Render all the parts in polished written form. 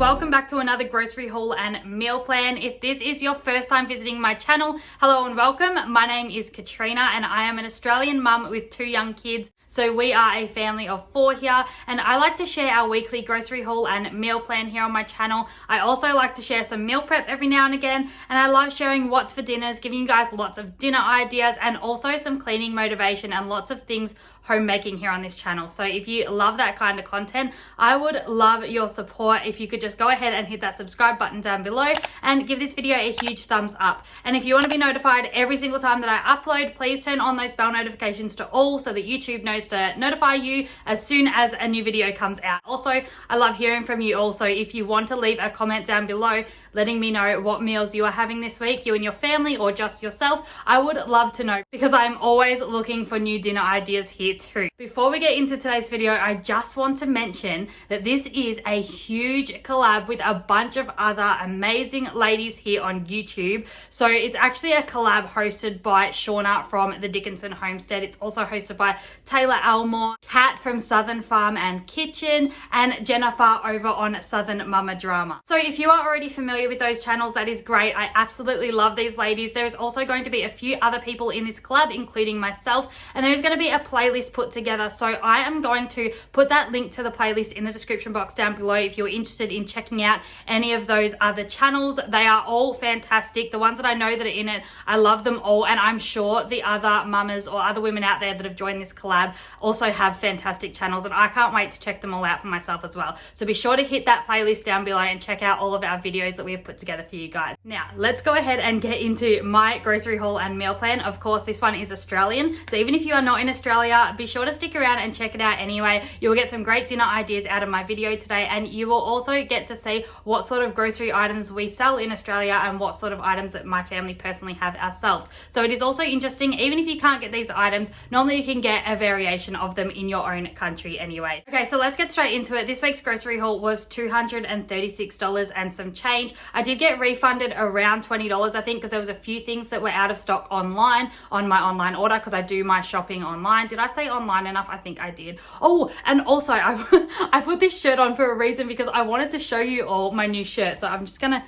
welcome back to another grocery haul and meal plan. If this is your first time visiting my channel, hello and welcome. My name is Katrina and I am an Australian mum with 2 young kids. So we are a family of 4 here, and I like to share our weekly grocery haul and meal plan here on my channel. I also like to share some meal prep every now and again, and I love sharing what's for dinners, giving you guys lots of dinner ideas and also some cleaning motivation and lots of things homemaking here on this channel. So if you love that kind of content, I would love your support if you could just go ahead and hit that subscribe button down below and give this video a huge thumbs up. And if you want to be notified every single time that I upload, please turn on those bell notifications to all so that YouTube knows to notify you as soon as a new video comes out. Also, I love hearing from you also. If you want to leave a comment down below letting me know what meals you are having this week, you and your family or just yourself, I would love to know because I'm always looking for new dinner ideas here too. Before we get into today's video, I just want to mention that this is a huge collab with a bunch of other amazing ladies here on YouTube. So it's actually a collab hosted by Shauna from the Dickinson Homestead. It's also hosted by Taylor Elmore, Kat from Southern Farm and Kitchen, and Jennifer over on Southern Mama Drama. So if you are already familiar with those channels, that is great. I absolutely love these ladies. There is also going to be a few other people in this collab, including myself, and there is going to be a playlist put together. So I am going to put that link to the playlist in the description box down below if you're interested in checking out any of those other channels. They are all fantastic. The ones that I know that are in it, I love them all, and I'm sure the other mamas or other women out there that have joined this collab also have fantastic channels, and I can't wait to check them all out for myself as well. So be sure to hit that playlist down below and check out all of our videos that we have put together for you guys. Now, let's go ahead and get into my grocery haul and meal plan. Of course, this one is Australian, so even if you are not in Australia, be sure to stick around and check it out anyway. You will get some great dinner ideas out of my video today, and you will also get to see what sort of grocery items we sell in Australia and what sort of items that my family personally have ourselves. So it is also interesting, even if you can't get these items, normally you can get a variation of them in your own country anyway. Okay, so let's get straight into it. This week's grocery haul was $236 and some change. I did get refunded around $20, I think, because there was a few things that were out of stock online on my online order, because I do my shopping online. Did I say online enough? I think I did. Oh, and also I put this shirt on for a reason, because I wanted to show you all my new shirt. So I'm just gonna,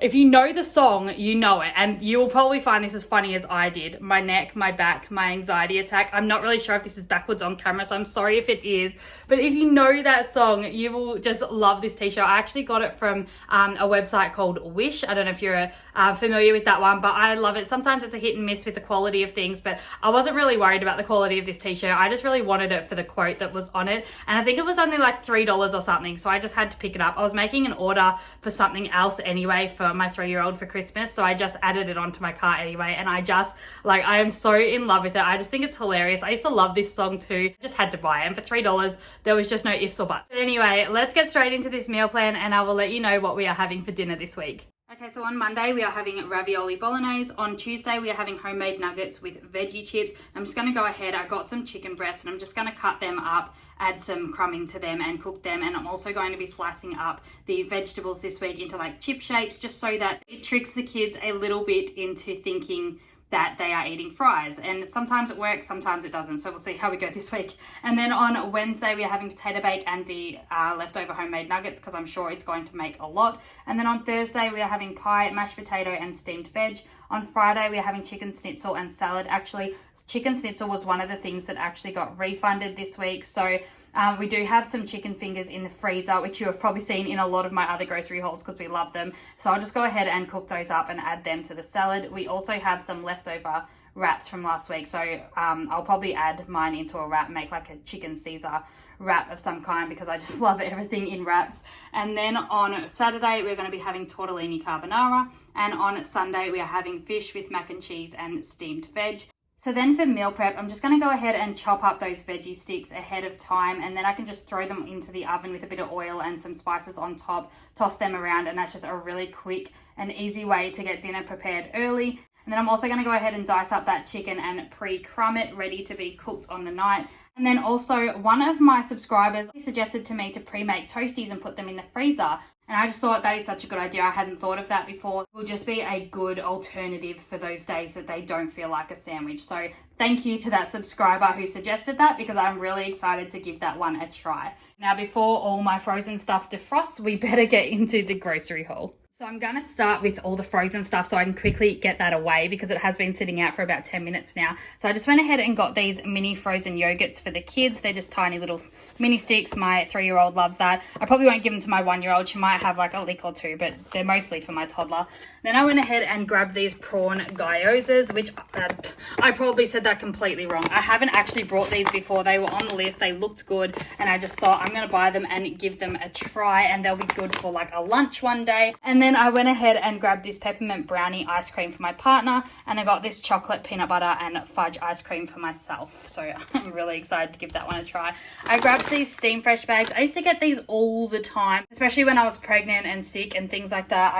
if you know the song, you know it, and you will probably find this as funny as I did. My neck, my back, my anxiety attack. I'm not really sure if this is backwards on camera, so I'm sorry if it is. But if you know that song, you will just love this t-shirt. I actually got it from a website called Wish. I don't know if you're familiar with that one, but I love it. Sometimes it's a hit and miss with the quality of things, but I wasn't really worried about the quality of this t-shirt. I just really wanted it for the quote that was on it, and I think it was only like $3 or something, so I just had to pick it up. I was making an order for something else anyway for my 3-year-old for Christmas, so I just added it onto my cart anyway, and I just, like, I am so in love with it. I just think it's hilarious. I used to love this song too. I just had to buy it, and for $3 there was just no ifs or buts. But anyway, let's get straight into this meal plan, and I will let you know what we are having for dinner this week. Okay, so on Monday we are having ravioli bolognese. On Tuesday we are having homemade nuggets with veggie chips. I'm just going to go ahead, I got some chicken breasts and I'm just going to cut them up, add some crumbing to them and cook them. And I'm also going to be slicing up the vegetables this week into like chip shapes, just so that it tricks the kids a little bit into thinking that they are eating fries, and sometimes it works, sometimes it doesn't, so we'll see how we go this week. And then on Wednesday we are having potato bake and the leftover homemade nuggets, because I'm sure it's going to make a lot. And then on Thursday we are having pie, mashed potato and steamed veg. On Friday we are having chicken schnitzel and salad. Actually, chicken schnitzel was one of the things that actually got refunded this week, so we do have some chicken fingers in the freezer, which you have probably seen in a lot of my other grocery hauls because we love them. So I'll just go ahead and cook those up and add them to the salad. We also have some leftover wraps from last week, so I'll probably add mine into a wrap, make like a chicken Caesar wrap of some kind, because I just love everything in wraps. And then on Saturday we're going to be having tortellini carbonara, and on Sunday we are having fish with mac and cheese and steamed veg. So then for meal prep, I'm just going to go ahead and chop up those veggie sticks ahead of time, and then I can just throw them into the oven with a bit of oil and some spices on top, toss them around, and that's just a really quick and easy way to get dinner prepared early. And then I'm also going to go ahead and dice up that chicken and pre-crumb it, ready to be cooked on the night. And then also one of my subscribers suggested to me to pre-make toasties and put them in the freezer. And I just thought that is such a good idea. I hadn't thought of that before. It will just be a good alternative for those days that they don't feel like a sandwich. So thank you to that subscriber who suggested that, because I'm really excited to give that one a try. Now, before all my frozen stuff defrosts, we better get into the grocery haul. So I'm going to start with all the frozen stuff so I can quickly get that away, because it has been sitting out for about 10 minutes now. So I just went ahead and got these mini frozen yogurts for the kids. They're just tiny little mini sticks. My 3-year-old loves that. I probably won't give them to my 1-year-old. She might have like a lick or two, but they're mostly for my toddler. Then I went ahead and grabbed these prawn gyozas, which I probably said that completely wrong. I haven't actually brought these before. They were on the list. They looked good, and I just thought I'm going to buy them and give them a try, and they'll be good for like a lunch one day. And then I went ahead and grabbed this peppermint brownie ice cream for my partner, and I got this chocolate peanut butter and fudge ice cream for myself. So I'm really excited to give that one a try. I grabbed these Steam Fresh bags. I used to get these all the time, especially when I was pregnant and sick and things like that.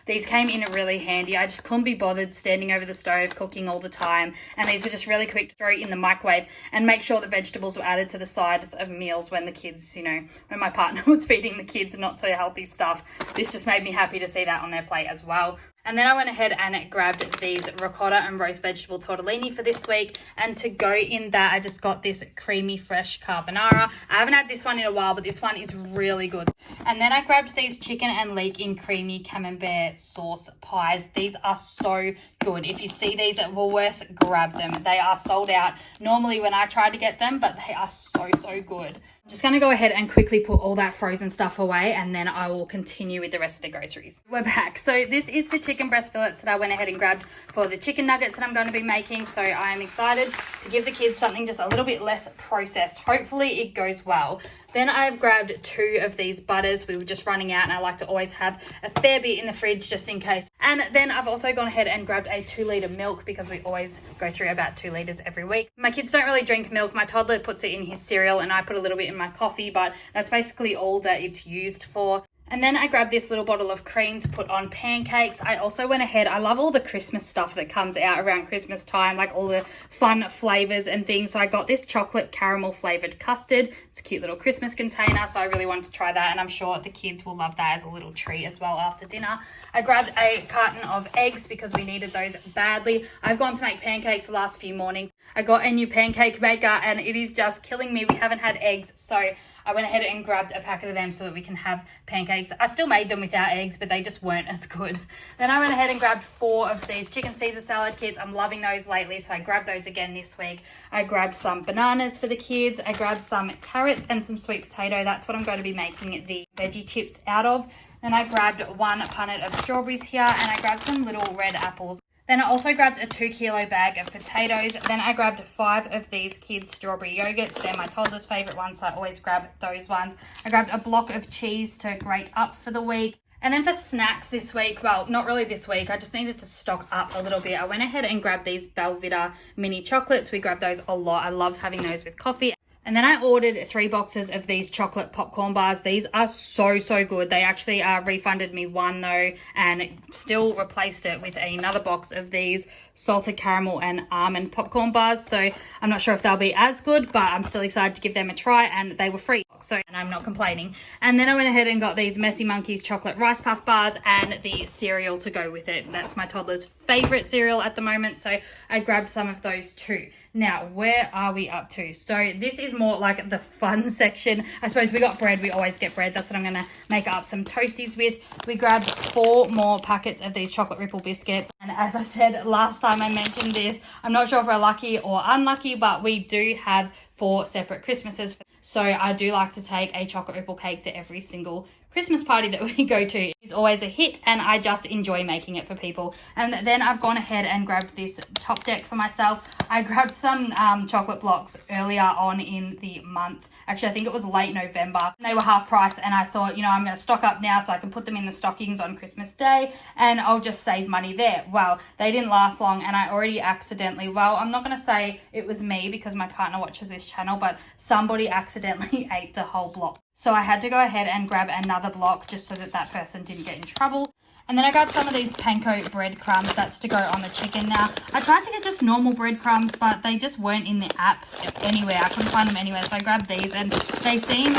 These came in really handy. I just couldn't be bothered standing over the stove cooking all the time, and these were just really quick to throw in the microwave and make sure that vegetables were added to the sides of meals when the kids, when my partner was feeding the kids not so healthy stuff. This just made me happy to see that on their plate as well. And then I went ahead and grabbed these ricotta and roast vegetable tortellini for this week. And to go in that, I just got this creamy fresh carbonara. I haven't had this one in a while, but this one is really good. And then I grabbed these chicken and leek in creamy camembert sauce pies. These are so good. If you see these at Woolworths, grab them. They are sold out normally when I try to get them, but they are so good. I'm just going to go ahead and quickly put all that frozen stuff away, and then I will continue with the rest of the groceries. We're back. So this is the chicken breast fillets that I went ahead and grabbed for the chicken nuggets that I'm going to be making. So I am excited to give the kids something just a little bit less processed. Hopefully it goes well. Then I've grabbed 2 of these butters. We were just running out, and I like to always have a fair bit in the fridge just in case. And then I've also gone ahead and grabbed a 2-litre milk, because we always go through about 2 litres every week. My kids don't really drink milk. My toddler puts it in his cereal, and I put a little bit in my coffee, but that's basically all that it's used for. And then I grabbed this little bottle of cream to put on pancakes. I also went ahead, I love all the Christmas stuff that comes out around Christmas time, like all the fun flavors and things. So I got this chocolate caramel flavored custard. It's a cute little Christmas container, so I really wanted to try that, and I'm sure the kids will love that as a little treat as well after dinner. I grabbed a carton of eggs because we needed those badly. I've gone to make pancakes the last few mornings. I got a new pancake maker, and it is just killing me. We haven't had eggs, so I went ahead and grabbed a packet of them so that we can have pancakes. I still made them without eggs, but they just weren't as good. Then I went ahead and grabbed 4 of these chicken Caesar salad kits. I'm loving those lately, so I grabbed those again this week. I grabbed some bananas for the kids. I grabbed some carrots and some sweet potato. That's what I'm going to be making the veggie chips out of. Then I grabbed 1 punnet of strawberries here, and I grabbed some little red apples. Then I also grabbed a 2-kilo bag of potatoes. Then I grabbed 5 of these kids' strawberry yogurts. They're my toddler's favourite ones, so I always grab those ones. I grabbed a block of cheese to grate up for the week. And then for snacks this week, well, not really this week, I just needed to stock up a little bit. I went ahead and grabbed these Belvita mini chocolates. We grabbed those a lot. I love having those with coffee. And then I ordered 3 boxes of these chocolate popcorn bars. These are so good. They actually refunded me 1 though, and still replaced it with another box of these salted caramel and almond popcorn bars. So I'm not sure if they'll be as good, but I'm still excited to give them a try, and they were free. So, and I'm not complaining. And then I went ahead and got these Messy Monkeys chocolate rice puff bars and the cereal to go with it. That's my toddler's favorite cereal at the moment, so I grabbed some of those too. Now, where are we up to? So this is more like the fun section. I suppose we got bread. We always get bread. That's what I'm going to make up some toasties with. We grabbed 4 more packets of these chocolate ripple biscuits. And as I said last time I mentioned this, I'm not sure if we're lucky or unlucky, but we do have 4 separate Christmases. So I do like to take a chocolate ripple cake to every single Christmas party that we go to. It's always a hit, and I just enjoy making it for people. And then I've gone ahead and grabbed this top deck for myself. I grabbed some chocolate blocks earlier on in the month. Actually, I think it was late November. They were half price, and I thought, I'm going to stock up now so I can put them in the stockings on Christmas Day, and I'll just save money there. Well, they didn't last long, and I already accidentally, I'm not going to say it was me because my partner watches this channel, but somebody accidentally ate the whole block. So I had to go ahead and grab another block just so that person didn't get in trouble. And then I grabbed some of these panko breadcrumbs. That's to go on the chicken. Now, I tried to get just normal breadcrumbs, but they just weren't in the app anywhere. I couldn't find them anywhere, so I grabbed these, and they seem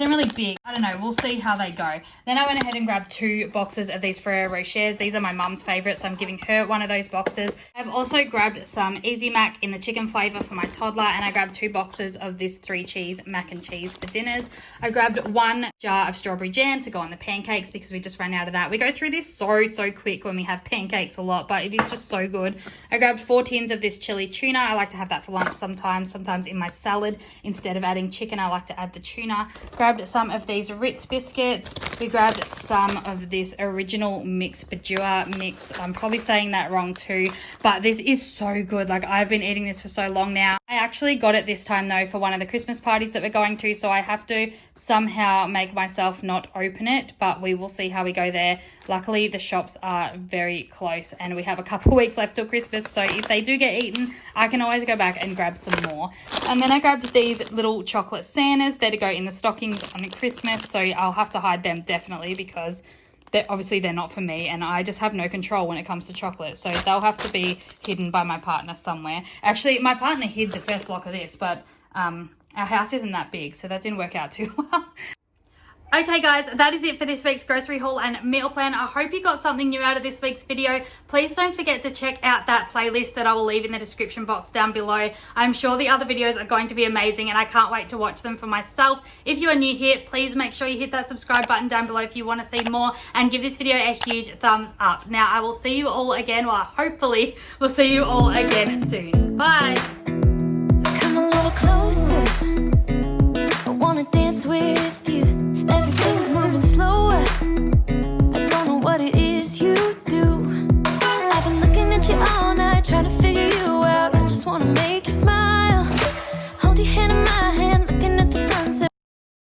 really big. I don't know. We'll see how they go. Then I went ahead and grabbed 2 boxes of these Ferrero Rochers. These are my mum's favourites, so I'm giving her one of those boxes. I've also grabbed some Easy Mac in the chicken flavour for my toddler, and I grabbed 2 boxes of this 3 cheese mac and cheese for dinners. I grabbed 1 jar of strawberry jam to go on the pancakes because we just ran out of that. We go through this so quick when we have pancakes a lot, but it is just so good. I grabbed 4 tins of this chili tuna. I like to have that for lunch sometimes in my salad. Instead of adding chicken, I like to add the tuna. Grabbed some of these Ritz biscuits. We grabbed some of this original mix Bajua mix. I'm probably saying that wrong too, but this is so good. Like, I've been eating this for so long now. I actually got it this time though for one of the Christmas parties that we're going to, so I have to somehow make myself not open it, but we will see how we go there. Luckily, the shops are very close and we have a couple weeks left till Christmas, so if they do get eaten, I can always go back and grab some more. And then I grabbed these little chocolate Santas. They're to go in the stockings on Christmas, so I'll have to hide them definitely because they're not for me, and I just have no control when it comes to chocolate, so they'll have to be hidden by my partner somewhere. Actually, my partner hid the first block of this, but our house isn't that big, so that didn't work out too well. Okay guys, that is it for this week's grocery haul and meal plan. I hope you got something new out of this week's video. Please don't forget to check out that playlist that I will leave in the description box down below. I'm sure the other videos are going to be amazing and I can't wait to watch them for myself. If you are new here, please make sure you hit that subscribe button down below if you want to see more, and give this video a huge thumbs up. Now, I will see you all again, well, hopefully we'll see you all again soon. Bye! Come a little closer, I wanna dance with you.